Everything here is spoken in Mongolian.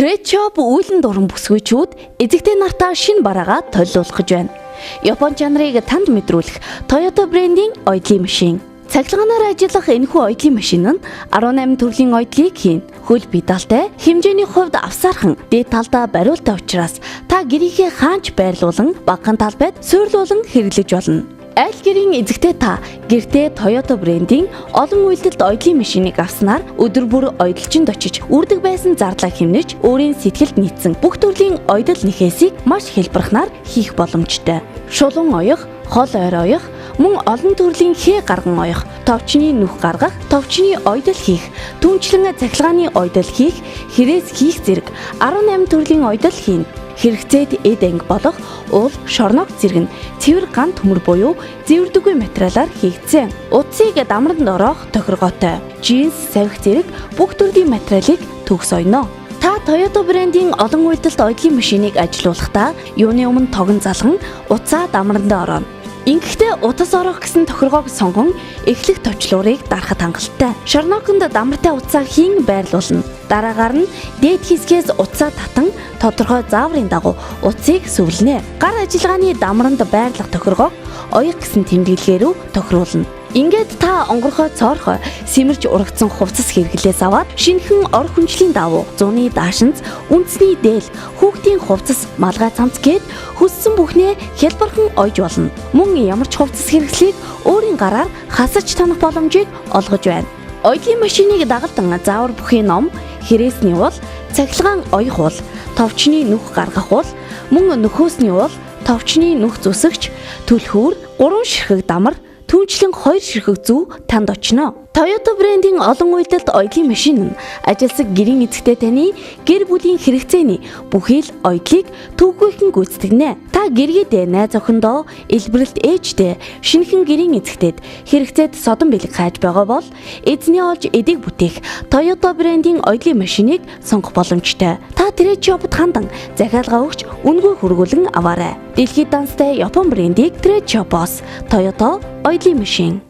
Treadshop үүлэн дуран бүсгүйчүүд эзэгтэй нартаа шинэ бараагаа толиулах гэж байна. Япон чанарыг танд мэдрүүлэх Toyota брендийн оёдлын машин. Цахилгаанаар ажиллах энэхүү оёдлын машин нь 18 төрлийн оёдлыг хийн. Хөл педалтай, хэмжээний хувьд авсаархан, дээд талдаа бариултай учраас та гэрийнхээ хаанч байрлуулан, багахан талбайд суйрлуулан хэрэглэж болно. Аль гэрийн эзэгтэй та гэртээ Toyota брендийн олон үйлдэлд оёдлын машиныг авснаар өдөр бүр оёдлчинд очиж үрдэг байсан зардлаа хэмнэж өөрийн сэтгэлд нийцсэн бүх төрлийн оёдол нэхээсийг маш хэлбэрхнаар хийх боломжтой. Шулуун оёх, хол ойр оёх, мөн олон төрлийн хээ гарган оёх, товчны нүх гаргах, товчны оёдол хийх, түнчлэн цахилгааны оёдол хийх, хэрээс хийх зэрэг 18 төрлийн оёдол хийн. Хэрэгцээд эд анги болох уул, шорног зэрэг нь цэвэр ган төмөр буюу зэвэрдэггүй материалаар хийгдсэн. Утсыг дамранд ороох тохиргоотой. Джинс, савих зэрэг бүх төрлийн материалыг төгс ойно. Та Toyota брендийн олон үйлдэлт оёдлын машиныг ажилуулахдаа юуны өмнө тогон залган утсаа дамранд орооно. Ингэхдээ утас орох гэсэн тохиргоог сонгон эхлэх товчлуурыг дарахад хангалттай. Шорногонд дамартай утсаа хийн байрлуулна. Дараагаар нь дээд хэсгээс утсаа татан тодорхой зааврын дагуу утсыг сүвлэнэ. Гар ажиллагааны дамранд байрлах тохиргоог оёх гэсэн тэмдэглэгээр тохируулна. Ингээд та онгорхой цоорхой сэмэрч урагдсан хувцас хэрэглээс аваад шинэхэн ор хүнчлийн давуу, зуны даашинз, үндэсний дээл, хүүхдийн хувцас, малгай цамц гээд хүссэн бүхнээ хялбархан ойж болно. Мөн ямар ч хувцас хэрэглэхийг өөрийн гараар хасаж танах боломжийг олгож байна. Оёдлын машиныг дагалдан заавар бүхий ном, хэрээсний уул, цахилгаан оёх уул, товчны нүх гаргах уул, мөн нөхөөсний уул, товчны нүх зүсгч, түлхүүр, 3 ширхэг дамар, түнчлэн 2 ширхэг зүү танд очно. Toyota брендийн олон үйлдэлт оёдлын машин нь ажилсаг гэрийн эзэгтэй таны гэр бүлийн хэрэгцээний бүхий л оёдлыг төвгүйхэн гүйцэтгэнэ. Та гэргийдээ найз охиндоо, элбэрэлт ээжтэй, шинэхэн гэрийн эзэгтэйд хэрэгцээд содон бэлэг хайж байгаа бол эзний олж эдийг бүтээх Toyota брендийн оёдлын машиныг сонгох боломжтой. Та Treadshop-д хандан захиалга өгч үнэгүй хөргүүлэн аваарай. Дэлхийд данстай Япон брендийг Treadshop-оос Toyota оёдлын машин.